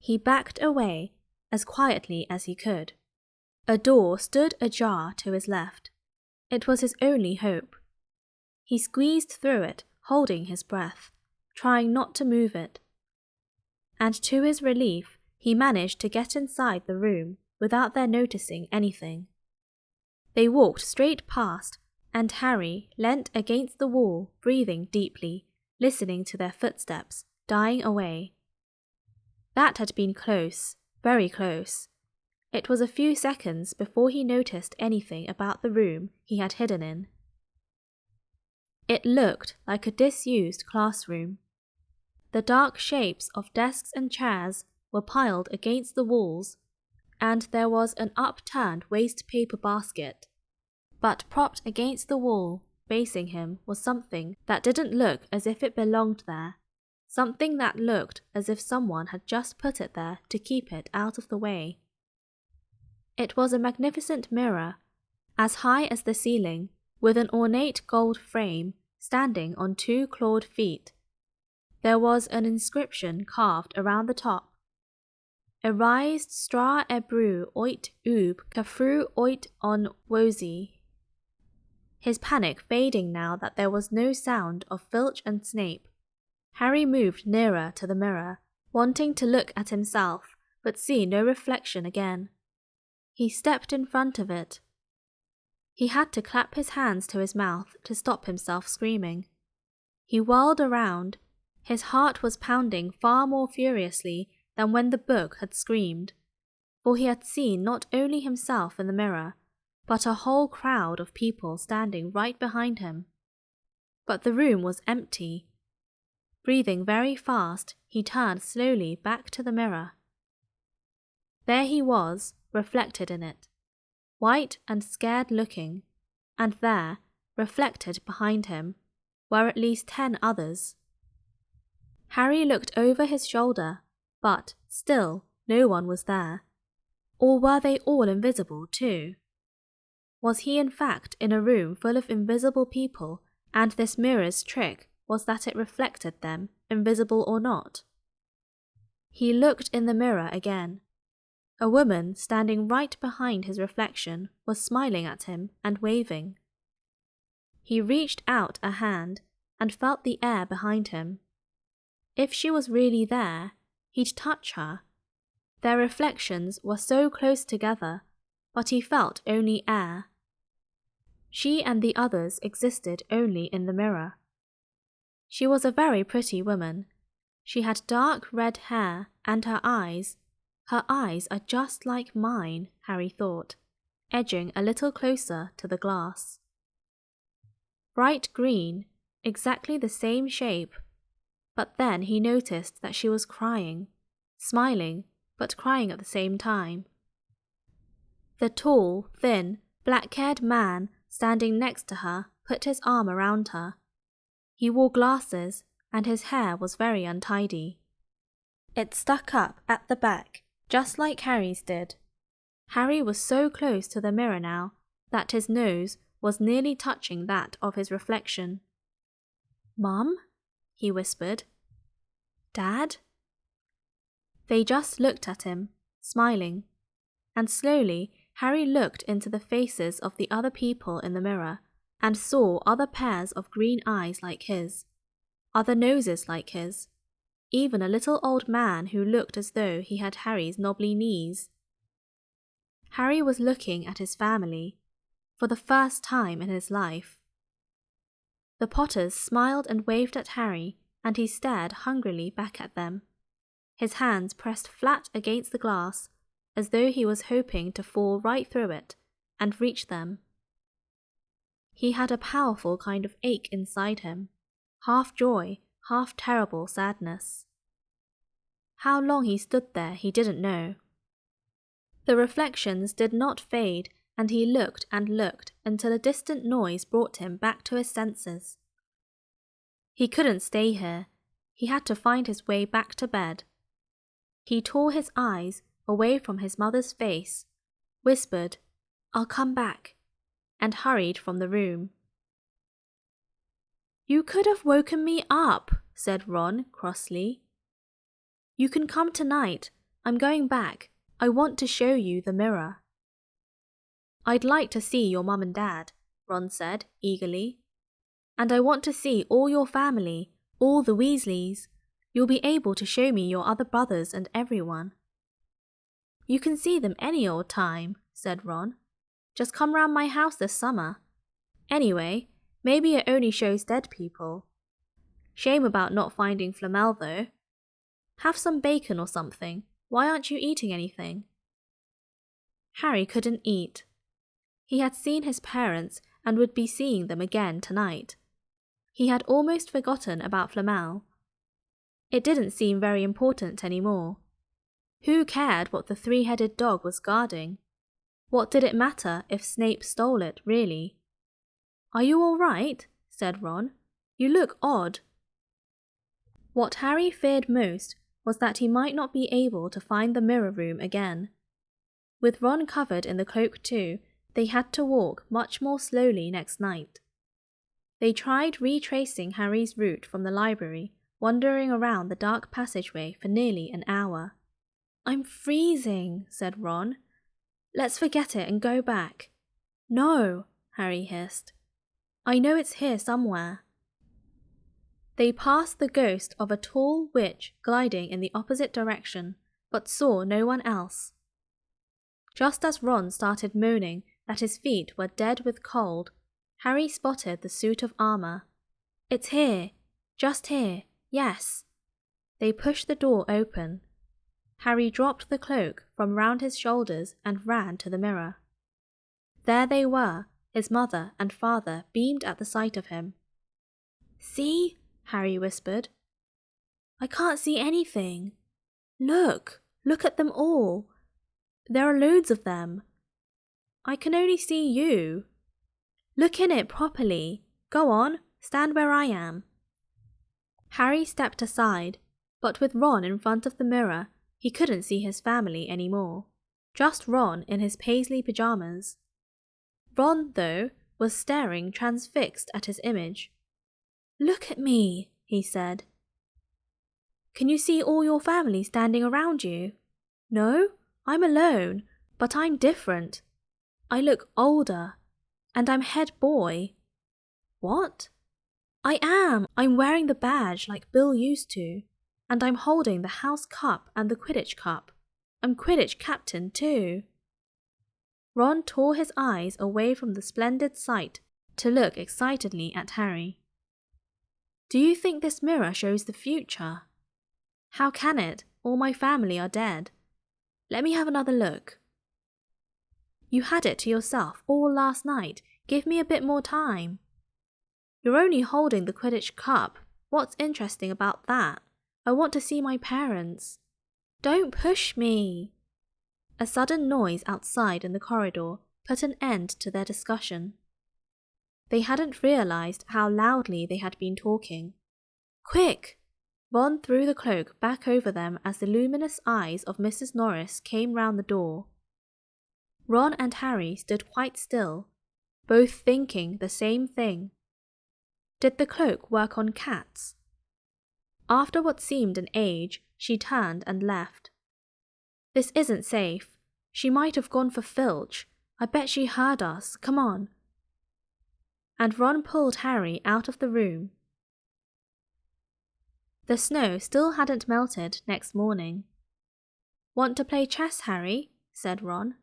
He backed away as quietly as he could. A door stood ajar to his left. It was his only hope. He squeezed through it, holding his breath, trying not to move it. And to his relief, he managed to get inside the room without their noticing anything. They walked straight past, and Harry leant against the wall, breathing deeply, listening to their footsteps dying away. That had been close, very close. It was a few seconds before he noticed anything about the room he had hidden in. It looked like a disused classroom. The dark shapes of desks and chairs were piled against the walls, and there was an upturned waste paper basket. But propped against the wall, facing him, was something that didn't look as if it belonged there, something that looked as if someone had just put it there to keep it out of the way. It was a magnificent mirror, as high as the ceiling, with an ornate gold frame standing on 2 clawed feet. There was an inscription carved around the top. Arised stra ebru oit ub kafru oit on wosi. His panic fading now that there was no sound of Filch and Snape. Harry moved nearer to the mirror, wanting to look at himself, but see no reflection again. He stepped in front of it. He had to clap his hands to his mouth to stop himself screaming. He whirled around. His heart was pounding far more furiously than when the book had screamed, for he had seen not only himself in the mirror, but a whole crowd of people standing right behind him. But the room was empty. Breathing very fast, he turned slowly back to the mirror. There he was, reflected in it, white and scared looking, and there, reflected behind him, were at least 10 others. Harry looked over his shoulder, but, still, no one was there. Or were they all invisible too? Was he in fact in a room full of invisible people, and this mirror's trick was that it reflected them, invisible or not? He looked in the mirror again. A woman standing right behind his reflection was smiling at him and waving. He reached out a hand and felt the air behind him. If she was really there, he'd touch her. Their reflections were so close together, but he felt only air. She and the others existed only in the mirror. She was a very pretty woman. She had dark red hair, and her eyes are just like mine, Harry thought, edging a little closer to the glass. Bright green, exactly the same shape, but then he noticed that she was crying, smiling, but crying at the same time. The tall, thin, black-haired man standing next to her put his arm around her. He wore glasses, and his hair was very untidy. It stuck up at the back, just like Harry's did. Harry was so close to the mirror now that his nose was nearly touching that of his reflection. "Mum?" he whispered. "Dad?" They just looked at him, smiling, and slowly Harry looked into the faces of the other people in the mirror and saw other pairs of green eyes like his, other noses like his, even a little old man who looked as though he had Harry's knobbly knees. Harry was looking at his family, for the first time in his life. The Potters smiled and waved at Harry, and he stared hungrily back at them, his hands pressed flat against the glass, as though he was hoping to fall right through it and reach them. He had a powerful kind of ache inside him, half joy, half terrible sadness. How long he stood there he didn't know. The reflections did not fade, and he looked and looked until a distant noise brought him back to his senses. He couldn't stay here. He had to find his way back to bed. He tore his eyes away from his mother's face, whispered, "I'll come back," and hurried from the room. "You could have woken me up," said Ron crossly. "You can come tonight. I'm going back. I want to show you the mirror." "I'd like to see your mum and dad," Ron said eagerly. "And I want to see all your family, all the Weasleys. You'll be able to show me your other brothers and everyone." "You can see them any old time," said Ron. "Just come round my house this summer. Anyway, maybe it only shows dead people. Shame about not finding Flamel though. Have some bacon or something. Why aren't you eating anything?" Harry couldn't eat. He had seen his parents and would be seeing them again tonight. He had almost forgotten about Flamel. It didn't seem very important anymore. Who cared what the three-headed dog was guarding? What did it matter if Snape stole it, really? "Are you all right?" said Ron. "You look odd." What Harry feared most was that he might not be able to find the mirror room again. With Ron covered in the cloak too, they had to walk much more slowly next night. They tried retracing Harry's route from the library, wandering around the dark passageway for nearly an hour. "I'm freezing," said Ron. "Let's forget it and go back." "No," Harry hissed. "I know it's here somewhere." They passed the ghost of a tall witch gliding in the opposite direction, but saw no one else. Just as Ron started moaning that his feet were dead with cold, Harry spotted the suit of armor. "It's here, just here, yes." They pushed the door open. Harry dropped the cloak from round his shoulders and ran to the mirror. There they were, his mother and father beamed at the sight of him. "See?" Harry whispered. "I can't see anything. Look at them all. There are loads of them. I can only see you. Look in it properly. Go on, stand where I am." Harry stepped aside, but with Ron in front of the mirror, he couldn't see his family anymore. Just Ron in his paisley pajamas. Ron, though, was staring transfixed at his image. "Look at me," he said. "Can you see all your family standing around you?" "No, I'm alone, but I'm different. I look older, and I'm head boy." "What?" "I am. I'm wearing the badge like Bill used to, and I'm holding the house cup and the Quidditch cup. I'm Quidditch captain too." Ron tore his eyes away from the splendid sight to look excitedly at Harry. "Do you think this mirror shows the future?" "How can it? All my family are dead. Let me have another look." "You had it to yourself all last night. Give me a bit more time." "You're only holding the Quidditch cup. What's interesting about that? I want to see my parents." "Don't push me." A sudden noise outside in the corridor put an end to their discussion. They hadn't realized how loudly they had been talking. "Quick!" Ron threw the cloak back over them as the luminous eyes of Mrs. Norris came round the door. Ron and Harry stood quite still, both thinking the same thing. Did the cloak work on cats? After what seemed an age, she turned and left. "This isn't safe. She might have gone for Filch. I bet she heard us. Come on." And Ron pulled Harry out of the room. The snow still hadn't melted next morning. "Want to play chess, Harry?" said Ron.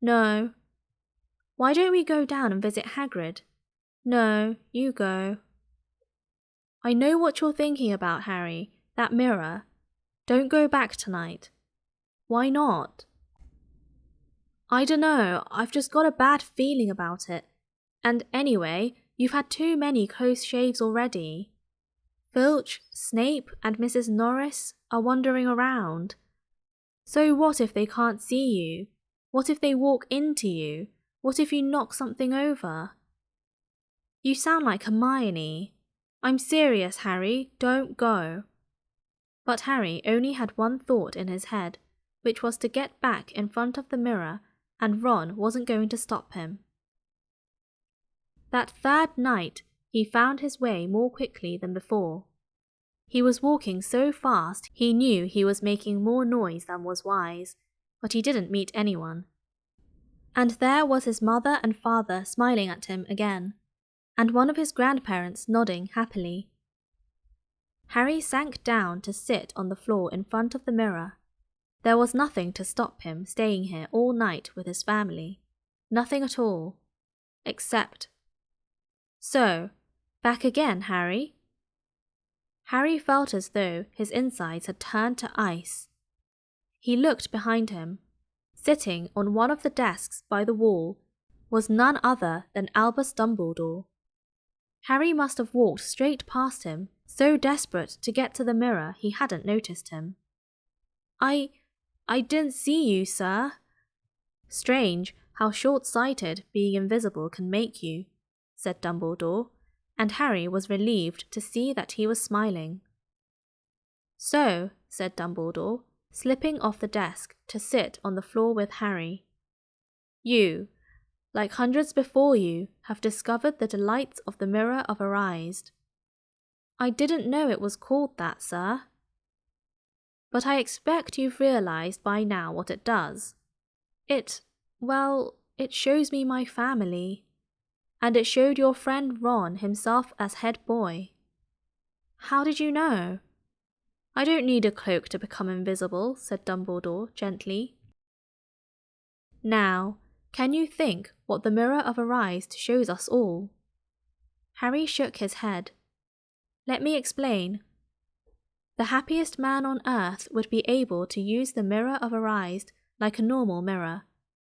"No." "Why don't we go down and visit Hagrid?" "No, you go." "I know what you're thinking about, Harry. That mirror. Don't go back tonight." "Why not?" "I dunno. I've just got a bad feeling about it. And anyway, you've had too many close shaves already. Filch, Snape, and Mrs. Norris are wandering around. So what if they can't see you? What if they walk into you? What if you knock something over?" "You sound like Hermione." "I'm serious, Harry. Don't go." But Harry only had one thought in his head, which was to get back in front of the mirror, and Ron wasn't going to stop him. That third night, he found his way more quickly than before. He was walking so fast he knew he was making more noise than was wise, but he didn't meet anyone. And there was his mother and father smiling at him again, and one of his grandparents nodding happily. Harry sank down to sit on the floor in front of the mirror. There was nothing to stop him staying here all night with his family. Nothing at all. Except... So, back again, Harry? Harry felt as though his insides had turned to ice. He looked behind him. Sitting on one of the desks by the wall was none other than Albus Dumbledore. Harry must have walked straight past him, so desperate to get to the mirror he hadn't noticed him. I didn't see you, sir. Strange how short-sighted being invisible can make you, said Dumbledore, and Harry was relieved to see that he was smiling. So, said Dumbledore, slipping off the desk to sit on the floor with Harry. You, like hundreds before you, have discovered the delights of the Mirror of Erised. I didn't know it was called that, sir. But I expect you've realised by now what it does. It shows me my family. And it showed your friend Ron himself as head boy. How did you know? I don't need a cloak to become invisible, said Dumbledore gently. Now, can you think what the Mirror of Erised shows us all? Harry shook his head. Let me explain. The happiest man on earth would be able to use the Mirror of Erised like a normal mirror.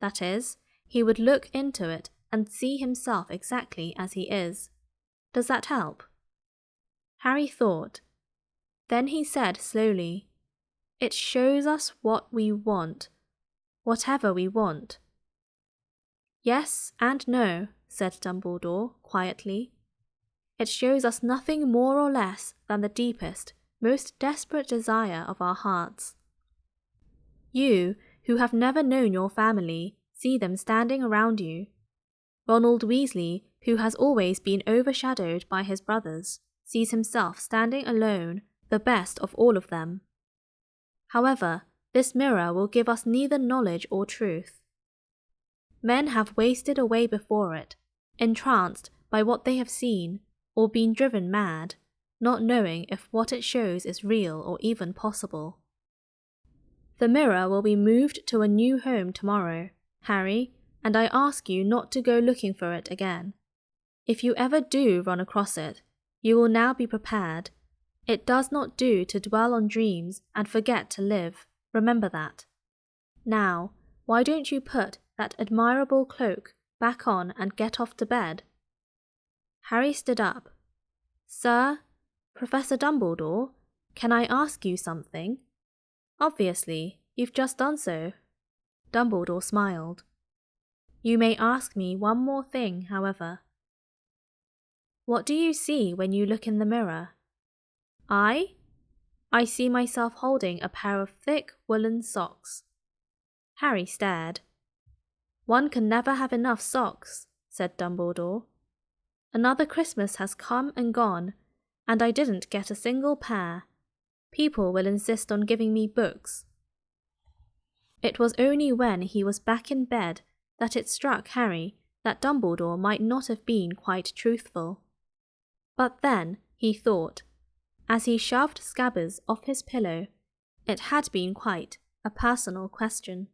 That is, he would look into it and see himself exactly as he is. Does that help? Harry thought. Then he said slowly, It shows us what we want, whatever we want. Yes and no, said Dumbledore quietly. It shows us nothing more or less than the deepest, most desperate desire of our hearts. You, who have never known your family, see them standing around you. Ronald Weasley, who has always been overshadowed by his brothers, sees himself standing alone, the best of all of them. However, this mirror will give us neither knowledge or truth. Men have wasted away before it, entranced by what they have seen, or been driven mad, not knowing if what it shows is real or even possible. The mirror will be moved to a new home tomorrow, Harry, and I ask you not to go looking for it again. If you ever do run across it, you will now be prepared. It does not do to dwell on dreams and forget to live. Remember that. Now, why don't you put that admirable cloak back on and get off to bed? Harry stood up. Sir, Professor Dumbledore, can I ask you something? Obviously, you've just done so. Dumbledore smiled. You may ask me one more thing, however. What do you see when you look in the mirror? I see myself holding a pair of thick woolen socks. Harry stared. One can never have enough socks, said Dumbledore. Another Christmas has come and gone, and I didn't get a single pair. People will insist on giving me books. It was only when he was back in bed that it struck Harry that Dumbledore might not have been quite truthful. But then, he thought, as he shoved Scabbers off his pillow, it had been quite a personal question.